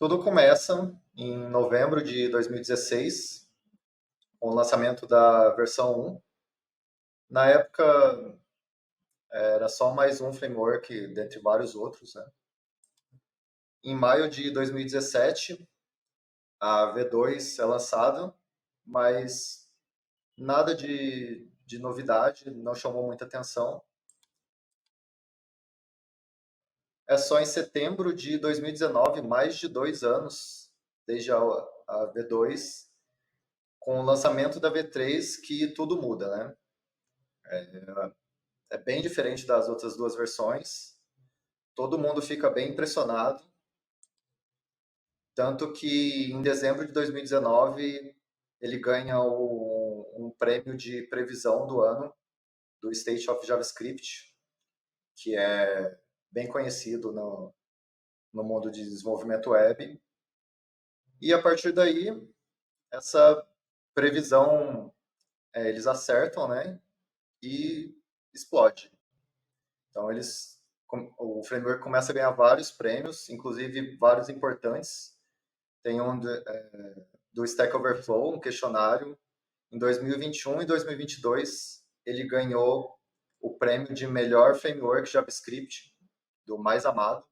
Tudo começa em novembro de 2016, com o lançamento da versão 1. Na época, era só mais um framework dentre vários outros, né? Em maio de 2017, a V2 é lançada, mas nada de novidade, não chamou muita atenção. É só em setembro de 2019, mais de 2 anos, desde a V2, com o lançamento da V3, que tudo muda, né? É bem diferente das outras duas versões. Todo mundo fica bem impressionado. Tanto que em dezembro de 2019 ele ganha um prêmio de previsão do ano do State of JavaScript, que é bem conhecido no mundo de desenvolvimento web. E a partir daí, essa previsão eles acertam, né? E explode. Então o framework começa a ganhar vários prêmios, inclusive vários importantes. Tem um do Stack Overflow, um questionário. Em 2021 e 2022, ele ganhou o prêmio de melhor framework JavaScript, do Mais Amado.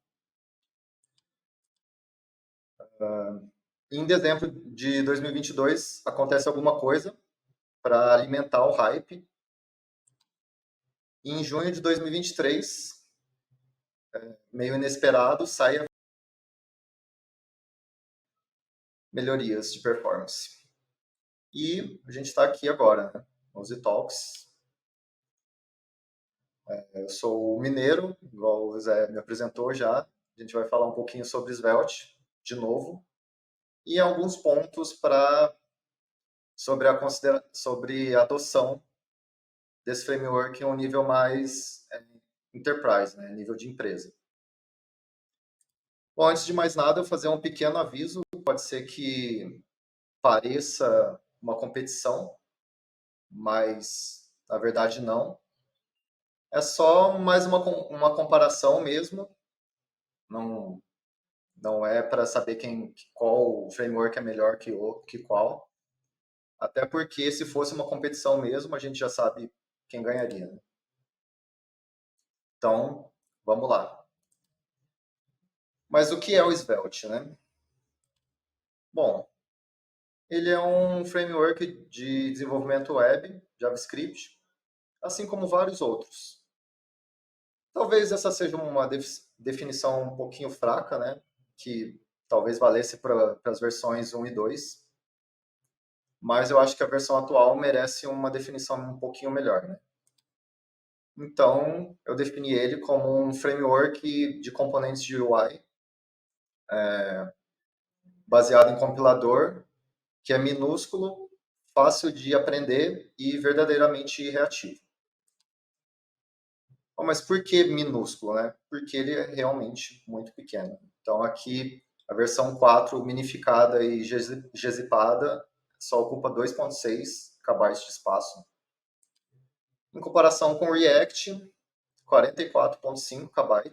Em dezembro de 2022, acontece alguma coisa para alimentar o hype. E em junho de 2023, meio inesperado, sai a melhorias de performance. E a gente está aqui agora, né? Nos Talks. Eu sou mineiro, igual o Zé me apresentou já. A gente vai falar um pouquinho sobre Svelte, de novo, e alguns pontos sobre a adoção desse framework em um nível mais enterprise, né? Nível de empresa. Bom, antes de mais nada, eu vou fazer um pequeno aviso. Pode ser que pareça uma competição, mas na verdade não. É só mais uma comparação mesmo. Não, não é para saber qual framework é melhor que qual. Até porque se fosse uma competição mesmo, a gente já sabe quem ganharia, né? Então, vamos lá. Mas o que é o Svelte, né? Bom, ele é um framework de desenvolvimento web, JavaScript, assim como vários outros. Talvez essa seja uma definição um pouquinho fraca, né? Que talvez valesse para as versões 1 e 2. Mas eu acho que a versão atual merece uma definição um pouquinho melhor, né? Então, eu defini ele como um framework de componentes de UI, baseado em compilador, que é minúsculo, fácil de aprender e verdadeiramente reativo. Bom, mas por que minúsculo, né? Porque ele é realmente muito pequeno. Então, aqui, a versão 4 minificada e gzipada só ocupa 2,6 KB de espaço. Em comparação com o React, 44,5 KB.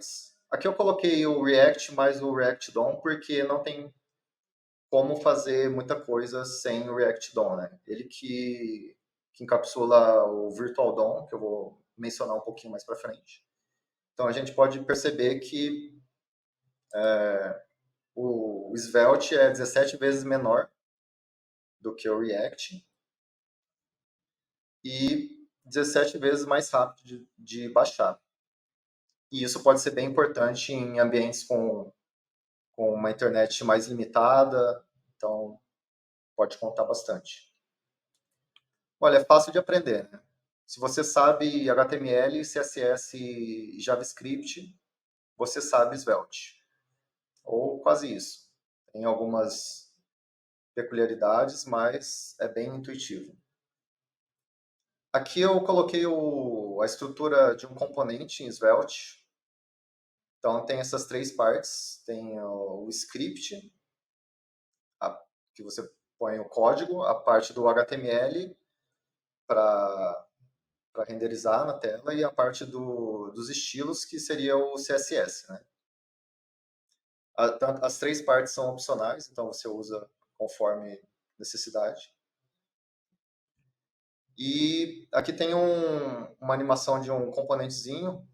Aqui eu coloquei o React mais o React DOM porque não tem como fazer muita coisa sem o React DOM, né? Ele que encapsula o Virtual DOM, que eu vou mencionar um pouquinho mais para frente. Então a gente pode perceber que o Svelte é 17 vezes menor do que o React e 17 vezes mais rápido de baixar. E isso pode ser bem importante em ambientes com uma internet mais limitada, então pode contar bastante. Olha, é fácil de aprender, né? Se você sabe HTML, CSS e JavaScript, você sabe Svelte. Ou quase isso. Tem algumas peculiaridades, mas é bem intuitivo. Aqui eu coloquei a estrutura de um componente em Svelte. Então tem essas três partes. Tem o script, que você põe o código, a parte do HTML para renderizar na tela e a parte dos estilos, que seria o CSS, né? As três partes são opcionais, então você usa conforme necessidade. E aqui tem uma animação de um componentezinho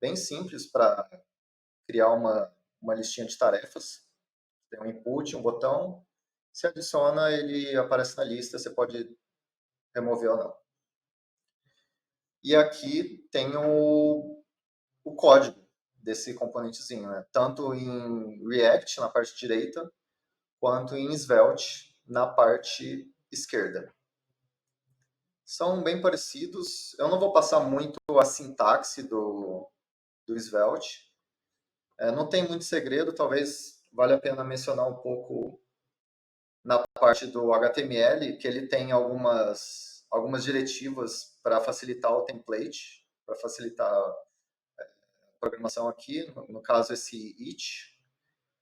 bem simples para criar uma listinha de tarefas. Tem um input, um botão. Se adiciona, ele aparece na lista, você pode remover ou não. E aqui tem o código desse componentezinho, né? Tanto em React, na parte direita, quanto em Svelte, na parte esquerda. São bem parecidos. Eu não vou passar muito a sintaxe do Svelte. Não tem muito segredo, talvez valha a pena mencionar um pouco na parte do HTML, que ele tem algumas diretivas para facilitar o template, para facilitar a programação aqui. No caso, esse it,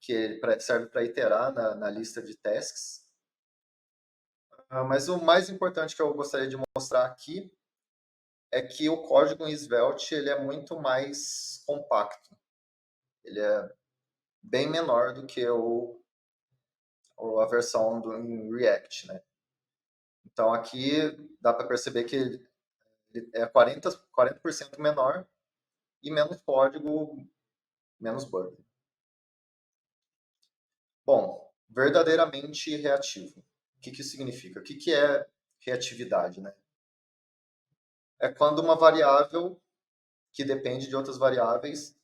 que serve para iterar na lista de tasks. Mas o mais importante que eu gostaria de mostrar aqui é que o código em Svelte ele é muito mais compacto. Ele é bem menor do que a versão em React, né? Então aqui dá para perceber que ele é 40% menor e menos código, menos bug. Bom, verdadeiramente reativo. O que isso significa? O que é reatividade, né? É quando uma variável que depende de outras variáveis,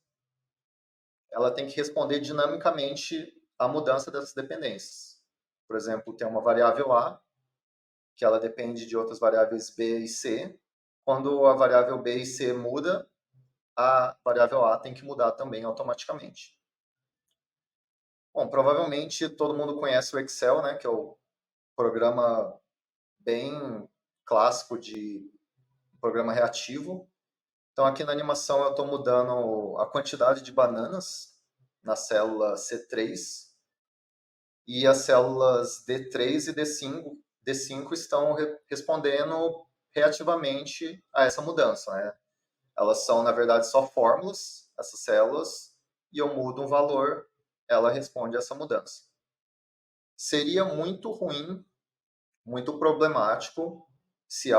ela tem que responder dinamicamente à mudança dessas dependências. Por exemplo, tem uma variável A, que ela depende de outras variáveis B e C. Quando a variável B e C muda, a variável A tem que mudar também automaticamente. Bom, provavelmente todo mundo conhece o Excel, né, que é o programa bem clássico de programa reativo. Então aqui na animação eu estou mudando a quantidade de bananas na célula C3 e as células D3 e D5 estão respondendo reativamente a essa mudança, né? Elas são, na verdade, só fórmulas, essas células, e eu mudo um valor, ela responde a essa mudança. Seria muito ruim, muito problemático, se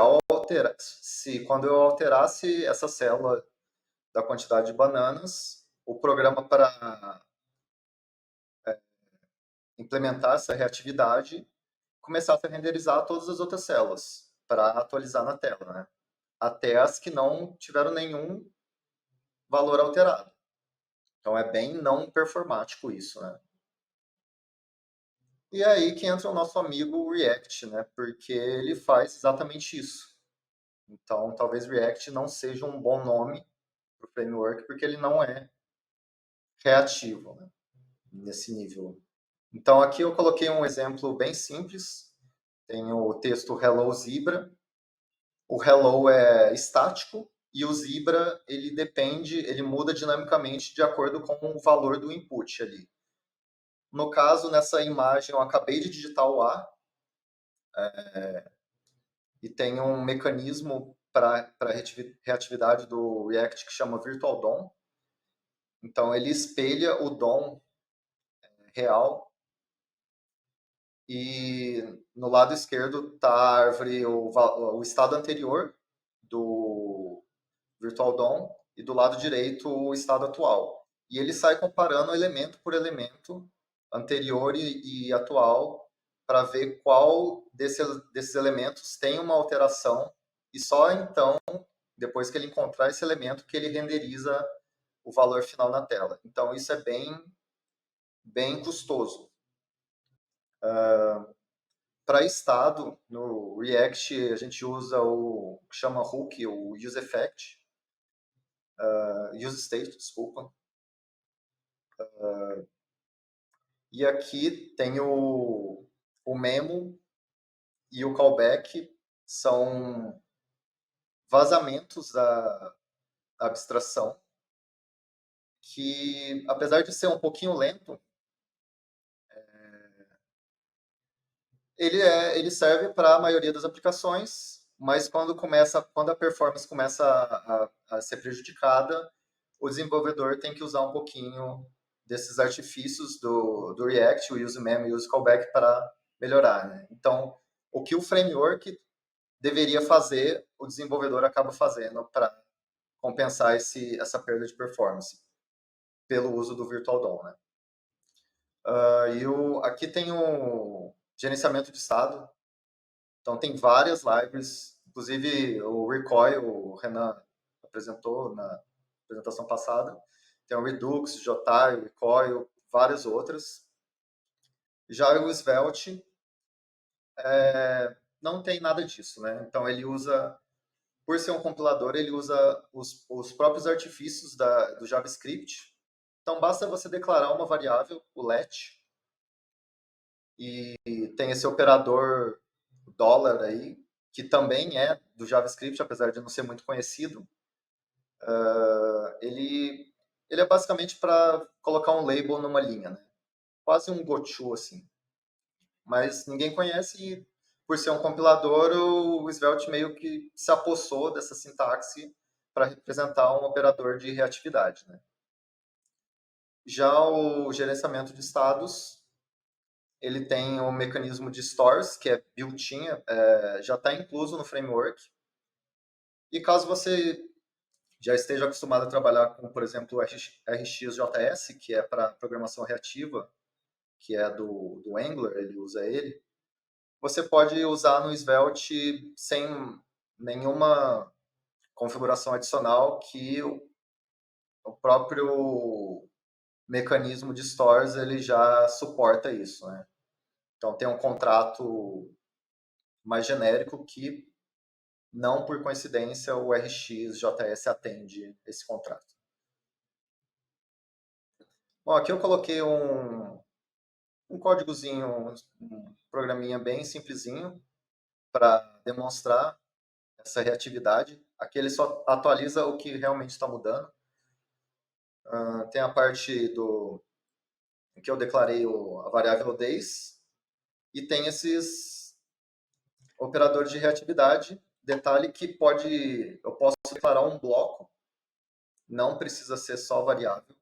quando eu alterasse essa célula da quantidade de bananas, o programa para implementar essa reatividade começasse a renderizar todas as outras células para atualizar na tela, né? Até as que não tiveram nenhum valor alterado. Então é bem não performático isso, né? E é aí que entra o nosso amigo React, né? Porque ele faz exatamente isso. Então talvez React não seja um bom nome para o framework, porque ele não é reativo, né? Nesse nível. Então aqui eu coloquei um exemplo bem simples. Tem o texto Hello Zebra. O Hello é estático e o Zebra ele muda dinamicamente de acordo com o valor do input ali. No caso, nessa imagem, eu acabei de digitar o A e tem um mecanismo para reatividade do React que chama Virtual DOM. Então, ele espelha o DOM real e no lado esquerdo está a árvore, o estado anterior do Virtual DOM e do lado direito o estado atual. E ele sai comparando elemento por elemento, anterior e atual, para ver qual desses elementos tem uma alteração e só então, depois que ele encontrar esse elemento, que ele renderiza o valor final na tela. Então isso é bem custoso. Para estado, no React a gente usa o que chama hook, o useEffect, useState, desculpa. E aqui tem o memo e o callback, são vazamentos da abstração, que apesar de ser um pouquinho lento, ele serve para a maioria das aplicações, mas quando a performance começa a ser prejudicada, o desenvolvedor tem que usar um pouquinho desses artifícios do React, o use mem e o use callback para melhorar, né? Então, o que o framework deveria fazer, o desenvolvedor acaba fazendo para compensar essa perda de performance pelo uso do Virtual DOM, né? Aqui tem o gerenciamento de estado. Então, tem várias libraries, inclusive o Recoil, o Renan apresentou na apresentação passada. Tem o Redux, Jotile, Recoil, várias outras. Já o Svelte não tem nada disso, né? Então, ele usa, por ser um compilador, ele usa os próprios artifícios do JavaScript. Então, basta você declarar uma variável, o let, e tem esse operador dólar aí, que também é do JavaScript, apesar de não ser muito conhecido. Ele é basicamente para colocar um label numa linha, né? Quase um goto, assim. Mas ninguém conhece e, por ser um compilador, o Svelte meio que se apossou dessa sintaxe para representar um operador de reatividade, né? Já o gerenciamento de estados, ele tem um mecanismo de stores, que é built-in, já está incluso no framework. E caso você já esteja acostumado a trabalhar com, por exemplo, o RxJS, que é para programação reativa, que é do Angular, ele usa ele, você pode usar no Svelte sem nenhuma configuração adicional, que o próprio mecanismo de stores ele já suporta isso, né? Então tem um contrato mais genérico que, não por coincidência, o RxJS atende esse contrato. Bom, aqui eu coloquei um códigozinho, um programinha bem simplesinho para demonstrar essa reatividade. Aqui ele só atualiza o que realmente está mudando. Tem a parte em que eu declarei a variável days e tem esses operadores de reatividade. Detalhe que eu posso declarar um bloco, não precisa ser só variável.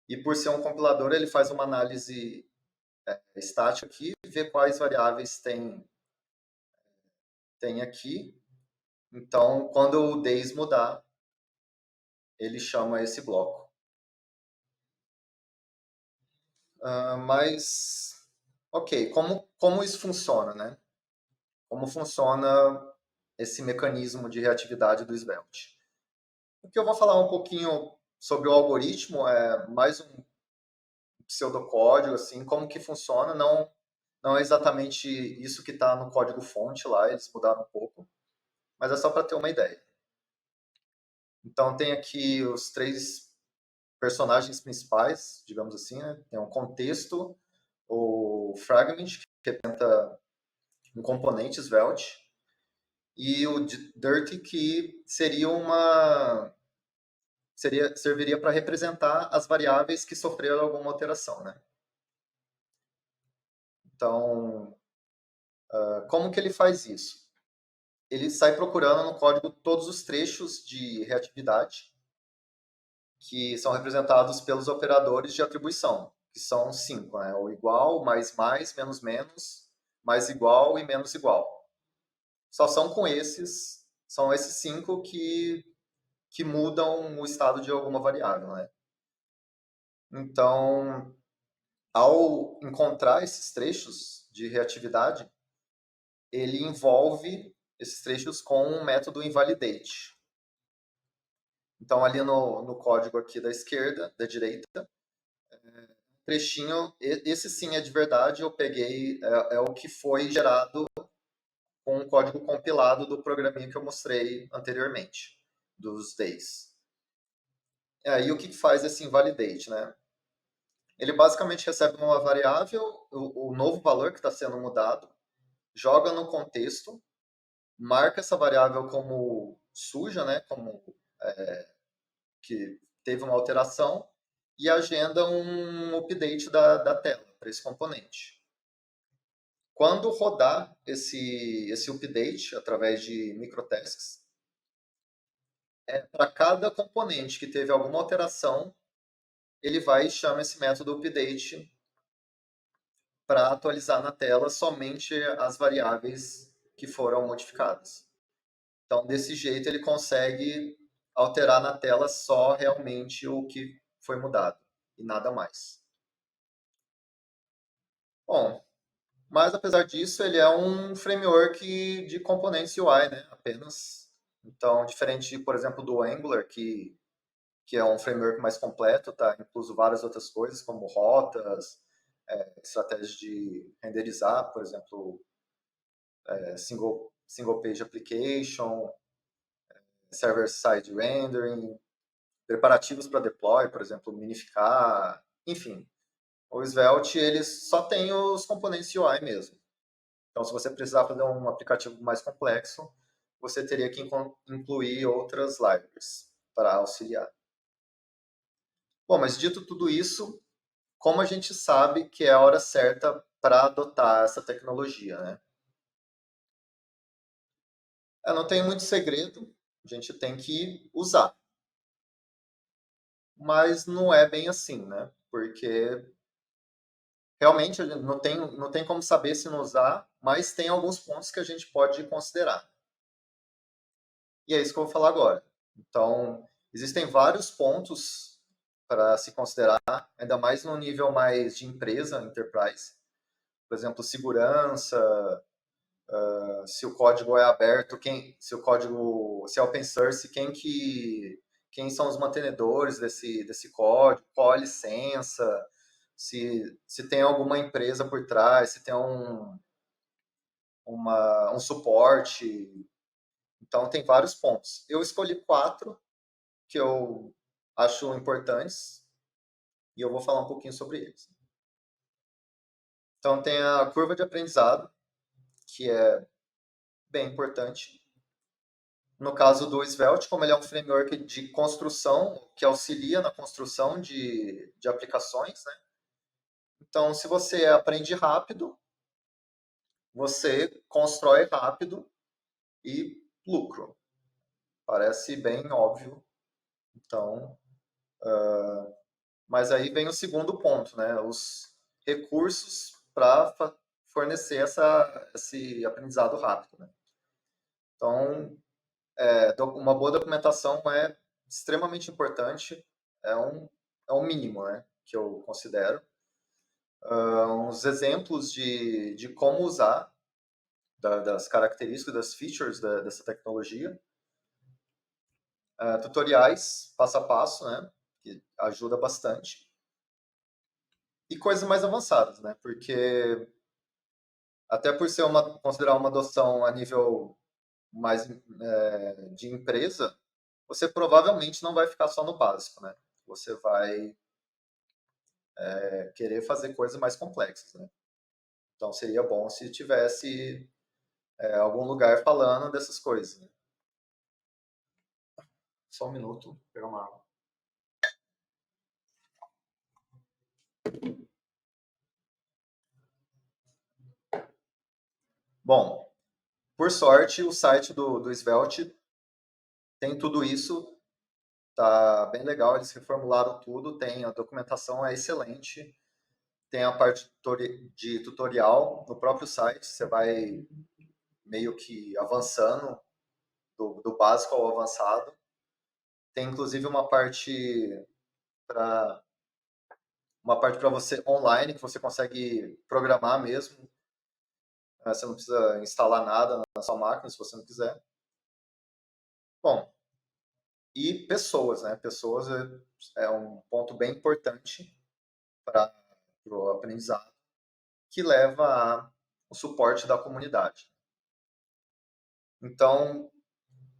E por ser um compilador, ele faz uma análise estática aqui, vê quais variáveis tem aqui. Então, quando o days mudar, ele chama esse bloco. Mas, ok, como isso funciona, né? Como funciona esse mecanismo de reatividade do Svelte? O que eu vou falar um pouquinho sobre o algoritmo é mais um pseudocódigo, assim, como que funciona, não é exatamente isso que está no código-fonte lá, eles mudaram um pouco, mas é só para ter uma ideia. Então, tem aqui os 3 personagens principais, digamos assim, né? Tem um contexto, o fragment, que representa um componente Svelte, e o dirty, que serviria para representar as variáveis que sofreram alguma alteração, né? Então, como que ele faz isso? Ele sai procurando no código todos os trechos de reatividade que são representados pelos operadores de atribuição, que são 5, né? O igual, mais, menos, mais igual e menos igual. Só são esses 5 que mudam o estado de alguma variável, né? Então, ao encontrar esses trechos de reatividade, ele envolve esses trechos com um método invalidate. Então, ali no código aqui da direita, trechinho, esse sim é de verdade, eu peguei, é o que foi gerado com o código compilado do programinha que eu mostrei anteriormente, dos days. E aí o que faz esse invalidate, né? Ele basicamente recebe uma variável, o novo valor que está sendo mudado, joga no contexto, marca essa variável como suja, né? Como que teve uma alteração, e agenda um update da tela para esse componente. Quando rodar esse update através de ele vai e chama esse método update para atualizar na tela somente as variáveis que foram modificadas. Então, desse jeito, ele consegue alterar na tela só realmente o que foi mudado e nada mais. Bom, mas apesar disso, ele é um framework de componentes UI, né? Apenas. Então, diferente, por exemplo, do Angular, que é um framework mais completo, tá? Incluso várias outras coisas, como rotas, estratégias de renderizar, por exemplo, single page application, server-side rendering, preparativos para deploy, por exemplo, minificar, enfim. O Svelte, ele só tem os componentes UI mesmo. Então, se você precisar fazer um aplicativo mais complexo, você teria que incluir outras libraries para auxiliar. Bom, mas dito tudo isso, como a gente sabe que é a hora certa para adotar essa tecnologia, né? Não tem muito segredo, a gente tem que usar. Mas não é bem assim, né? Porque realmente a gente não tem como saber se não usar, mas tem alguns pontos que a gente pode considerar. E é isso que eu vou falar agora. Então, existem vários pontos para se considerar, ainda mais no nível mais de empresa, enterprise. Por exemplo, segurança, se o código é aberto, se é open source, quem são os mantenedores desse código, qual a licença, se tem alguma empresa por trás, se tem um suporte. Então, tem vários pontos. Eu escolhi 4 que eu acho importantes e eu vou falar um pouquinho sobre eles. Então, tem a curva de aprendizado, que é bem importante. No caso do Svelte, como ele é um framework de construção, que auxilia na construção de aplicações, né? Então, se você aprende rápido, você constrói rápido e lucro. Parece bem óbvio. Então, mas aí vem o segundo ponto, né? Os recursos para fornecer esse aprendizado rápido, né? Então, uma boa documentação é extremamente importante, é um mínimo, né, que eu considero. Uns exemplos de como usar, das características, das features dessa tecnologia. Tutoriais, passo a passo, né, que ajuda bastante. E coisas mais avançadas, né, porque até por ser considerar uma adoção a nível mais de empresa, você provavelmente não vai ficar só no básico, né? Você vai querer fazer coisas mais complexas, né? Então seria bom se tivesse algum lugar falando dessas coisas, né? Só um minuto, vou pegar uma água. Bom, por sorte, o site do Svelte tem tudo isso, tá bem legal, eles reformularam tudo, a documentação é excelente, tem a parte de tutorial no próprio site, você vai meio que avançando do básico ao avançado. Tem inclusive para uma parte para você online que você consegue programar mesmo. Você não precisa instalar nada na sua máquina se você não quiser. Bom, e pessoas, né? Pessoas é um ponto bem importante para o aprendizado, que leva ao suporte da comunidade. Então,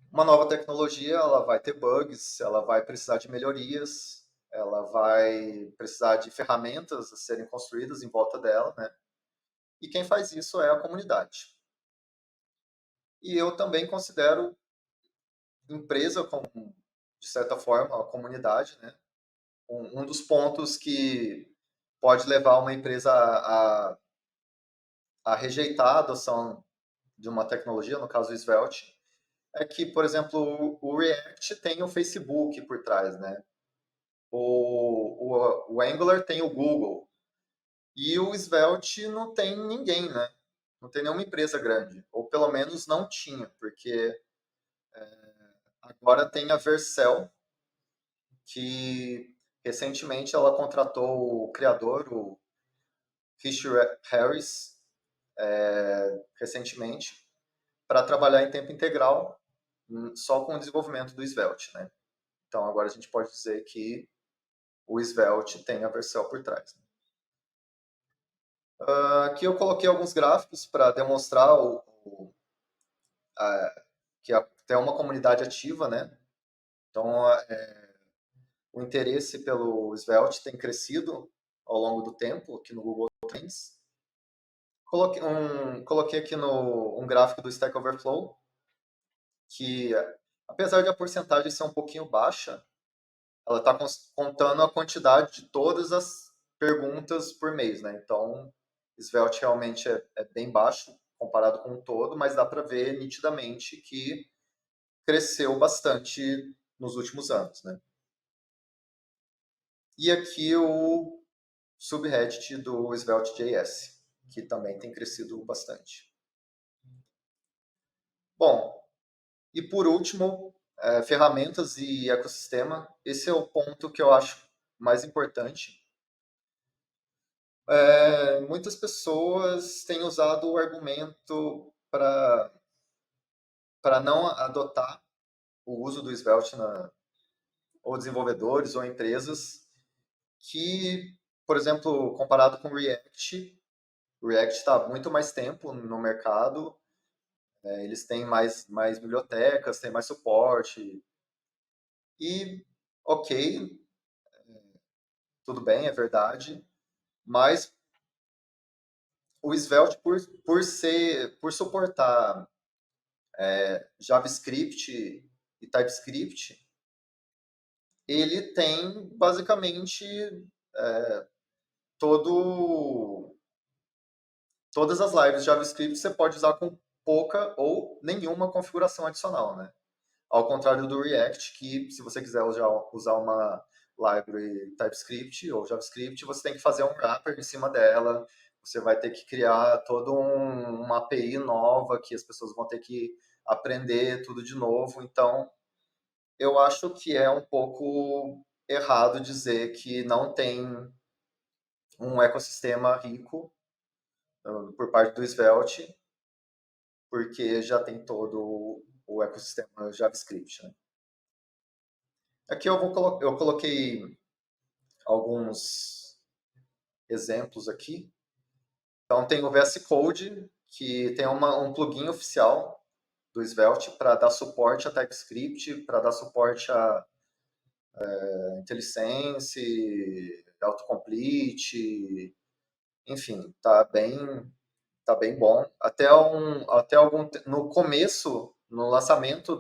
uma nova tecnologia, ela vai ter bugs, ela vai precisar de melhorias, ela vai precisar de ferramentas a serem construídas em volta dela, né? E quem faz isso é a comunidade. E eu também considero empresa como, de certa forma, a comunidade, né? Um dos pontos que pode levar uma empresa a rejeitar a adoção de uma tecnologia, no caso o Svelte, é que, por exemplo, o React tem o Facebook por trás, né? o Angular tem o Google e o Svelte não tem ninguém, né? Não tem nenhuma empresa grande, ou pelo menos não tinha, porque agora tem a Vercel, que recentemente ela contratou o criador, o Fisher Harris, recentemente, para trabalhar em tempo integral só com o desenvolvimento do Svelte, né? Então agora a gente pode dizer que o Svelte tem a Vercel por trás. Aqui eu coloquei alguns gráficos para demonstrar que tem uma comunidade ativa, né? Então o interesse pelo Svelte tem crescido ao longo do tempo aqui no Google Trends. Coloquei aqui um gráfico do Stack Overflow, que apesar de a porcentagem ser um pouquinho baixa, ela está contando a quantidade de todas as perguntas por mês, né? Então, Svelte realmente é bem baixo comparado com o todo, mas dá para ver nitidamente que cresceu bastante nos últimos anos, né? E aqui o subreddit do Svelte.js, que também tem crescido bastante. Bom, e por último, ferramentas e ecossistema. Esse é o ponto que eu acho mais importante. Muitas pessoas têm usado o argumento para não adotar o uso do Svelte ou desenvolvedores ou empresas que, por exemplo, comparado com o React está há muito mais tempo no mercado, eles têm mais bibliotecas, têm mais suporte. E, ok, tudo bem, é verdade, mas o Svelte, por suportar JavaScript e TypeScript, ele tem basicamente todas as libraries de JavaScript você pode usar com pouca ou nenhuma configuração adicional, né? Ao contrário do React, que se você quiser usar uma library TypeScript ou JavaScript, você tem que fazer um wrapper em cima dela, você vai ter que criar toda uma API nova que as pessoas vão ter que aprender tudo de novo. Então, eu acho que é um pouco errado dizer que não tem um ecossistema rico por parte do Svelte, porque já tem todo o ecossistema JavaScript, né? Aqui eu coloquei alguns exemplos aqui. Então tem o VS Code, que tem um plugin oficial do Svelte para dar suporte a TypeScript, para dar suporte a IntelliSense, autocomplete, enfim, tá bem bom. No começo, no lançamento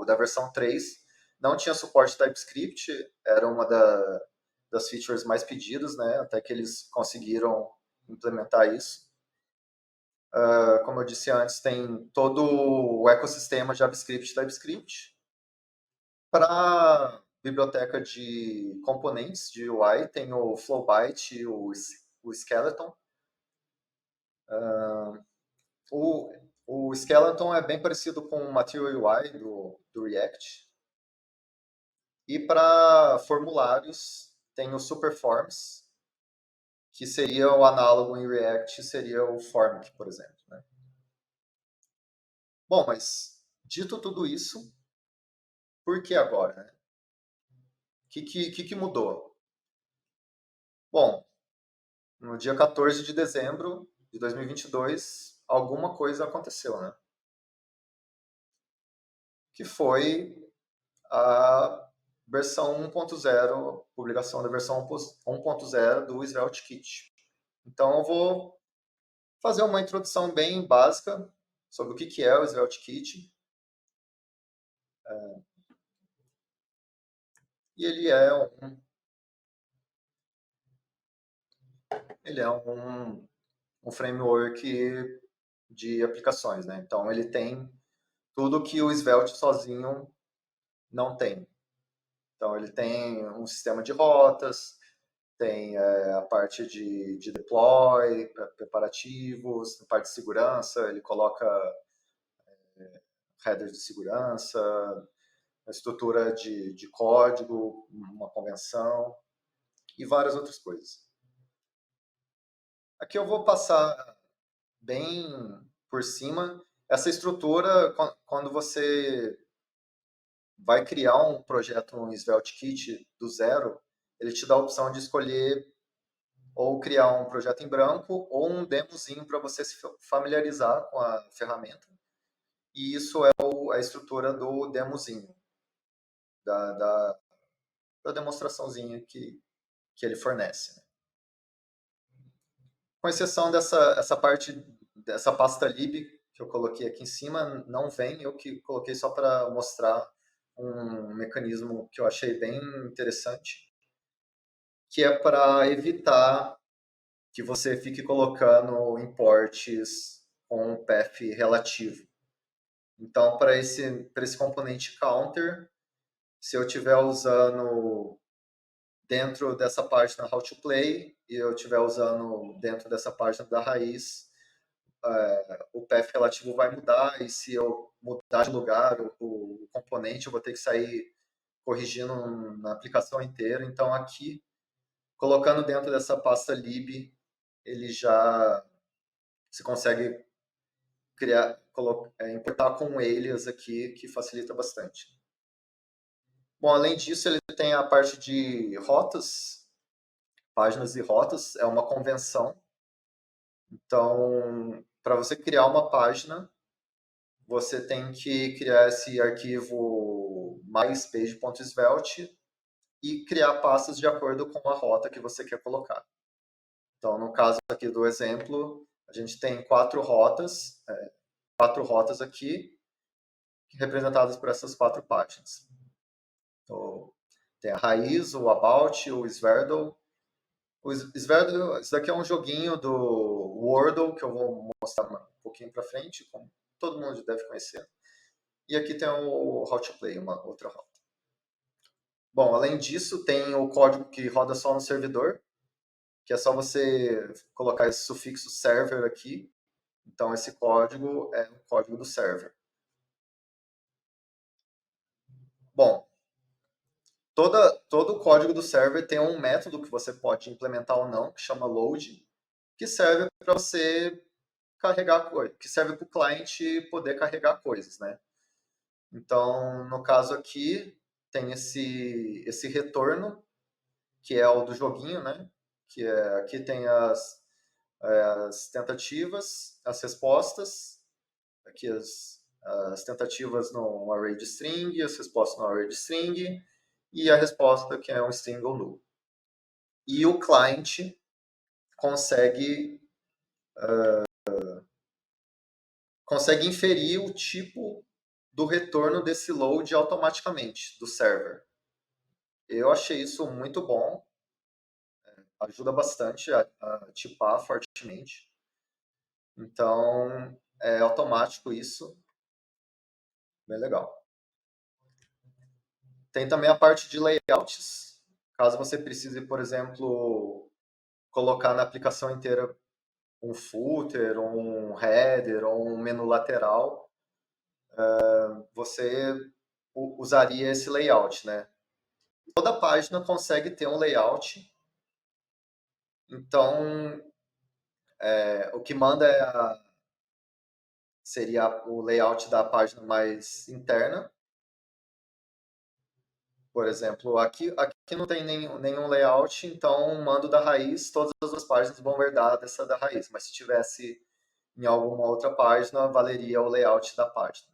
da versão 3, não tinha suporte TypeScript, era uma das features mais pedidas, né? Até que eles conseguiram implementar isso. Como eu disse antes, tem todo o ecossistema JavaScript e TypeScript. Para biblioteca de componentes de UI, tem o Flowbyte e o Skeleton. O Skeleton é bem parecido com o Material UI do React. E para formulários, tem o Superforms, que seria o análogo em React, seria o Formic, por exemplo, né? Bom, mas dito tudo isso, por que agora, né? O que mudou? Bom, no dia 14 de dezembro de 2022, alguma coisa aconteceu, né? Que foi a versão 1.0, publicação da versão 1.0 do Svelte Kit. Então eu vou fazer uma introdução bem básica sobre o que é o Svelte Kit. E ele é um framework de aplicações, né? Então ele tem tudo que o Svelte sozinho não tem. Então, ele tem um sistema de rotas, tem a parte de deploy, preparativos, a parte de segurança, ele coloca headers de segurança, a estrutura de código, uma convenção e várias outras coisas. Aqui eu vou passar bem por cima. Essa estrutura, quando você vai criar um projeto no SvelteKit do zero, ele te dá a opção de escolher ou criar um projeto em branco ou um demozinho para você se familiarizar com a ferramenta. E isso é a estrutura do demozinho, da demonstraçãozinha que ele fornece. Com exceção dessa parte, dessa pasta lib que eu coloquei aqui em cima, não vem, eu que coloquei só para mostrar um mecanismo que eu achei bem interessante, que é para evitar que você fique colocando imports com um path relativo. Então, para esse componente counter, se eu estiver usando dentro dessa página how to play e eu estiver usando dentro dessa página da raiz, o path relativo vai mudar, e se eu mudar de lugar o componente, eu vou ter que sair corrigindo na aplicação inteira. Então, aqui, colocando dentro dessa pasta lib, ele já se consegue importar com um alias aqui, que facilita bastante. Bom, além disso, ele tem a parte de rotas, páginas e rotas, é uma convenção. Então, para você criar uma página, você tem que criar esse arquivo myspage.svelte e criar pastas de acordo com a rota que você quer colocar. Então, no caso aqui do exemplo, a gente tem quatro rotas aqui, representadas por essas quatro páginas. Então, tem a raiz, o about, o Sverdle. O Sverdle, isso daqui é um joguinho do Wordle, que eu vou mostrar um pouquinho para frente, como todo mundo deve conhecer. E aqui tem o How to Play, uma outra rota. Bom, além disso, tem o código que roda só no servidor, que é só você colocar esse sufixo server aqui. Então, esse código é o código do server. Bom, todo o código do server tem um método que você pode implementar ou não, que chama load, que serve para você carregar coisas, que serve para o cliente poder carregar coisas, né? Então, no caso aqui, tem esse retorno, que é o do joguinho, né? Aqui tem as tentativas, as respostas, aqui as tentativas no array de string, as respostas no array de string, e a resposta que é um string ou null. E o cliente consegue inferir o tipo do retorno desse load automaticamente do server. Eu achei isso muito bom, ajuda bastante a tipar fortemente. Então, é automático isso, bem legal. Tem também a parte de layouts, caso você precise, por exemplo, colocar na aplicação inteira um footer, um header ou um menu lateral, você usaria esse layout, né? Toda página consegue ter um layout, então o que manda seria o layout da página mais interna. Por exemplo, aqui não tem nenhum layout, então mando da raiz, todas as páginas vão herdar dessa da raiz. Mas se tivesse em alguma outra página, valeria o layout da página.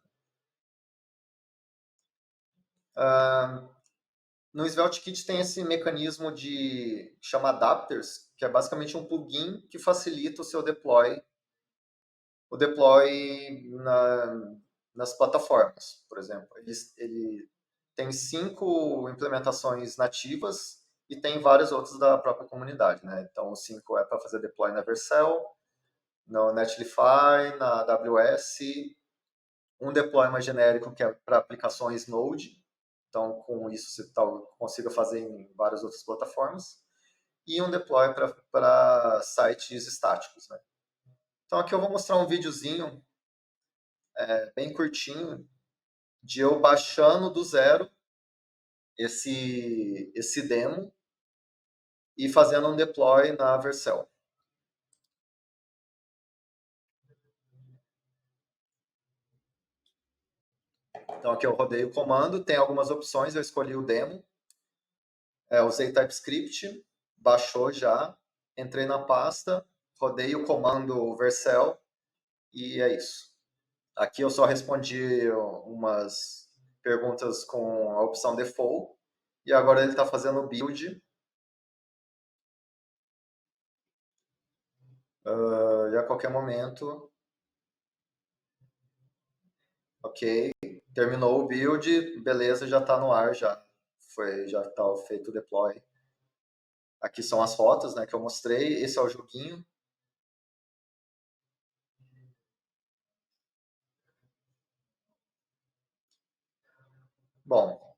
No SvelteKit tem esse mecanismo que chama Adapters, que é basicamente um plugin que facilita o seu deploy, nas plataformas, por exemplo. Ele tem 5 implementações nativas e tem várias outras da própria comunidade, né? Então, o 5 é para fazer deploy na Vercel, no Netlify, na AWS, um deploy mais genérico que é para aplicações Node, Então, com isso, você consiga fazer em várias outras plataformas. E um deploy para sites estáticos, né? Então, aqui eu vou mostrar um videozinho bem curtinho de eu baixando do zero esse demo e fazendo um deploy na Vercel. Então, aqui eu rodei o comando, tem algumas opções, eu escolhi o demo, usei TypeScript, baixou já, entrei na pasta, rodei o comando Vercel e é isso. Aqui eu só respondi umas perguntas com a opção default e agora ele está fazendo o build. E a qualquer momento, ok, terminou o build, beleza, já está no ar já. Já está feito o deploy. Aqui são as fotos, né, que eu mostrei. Esse é o joguinho. Bom,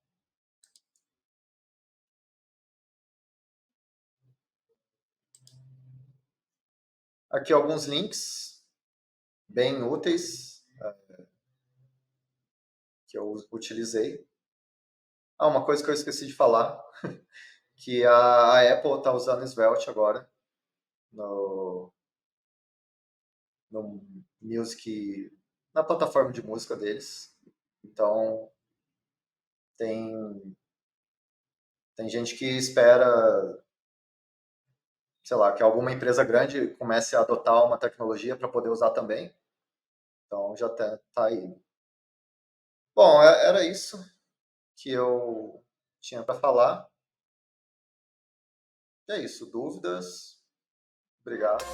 aqui alguns links bem úteis que eu utilizei. Uma coisa que eu esqueci de falar, que a Apple está usando Svelte agora no Music, na plataforma de música deles. Então, tem gente que espera, sei lá, que alguma empresa grande comece a adotar uma tecnologia para poder usar também. Então, já tá aí. Bom, era isso que eu tinha para falar. E é isso. Dúvidas? Obrigado.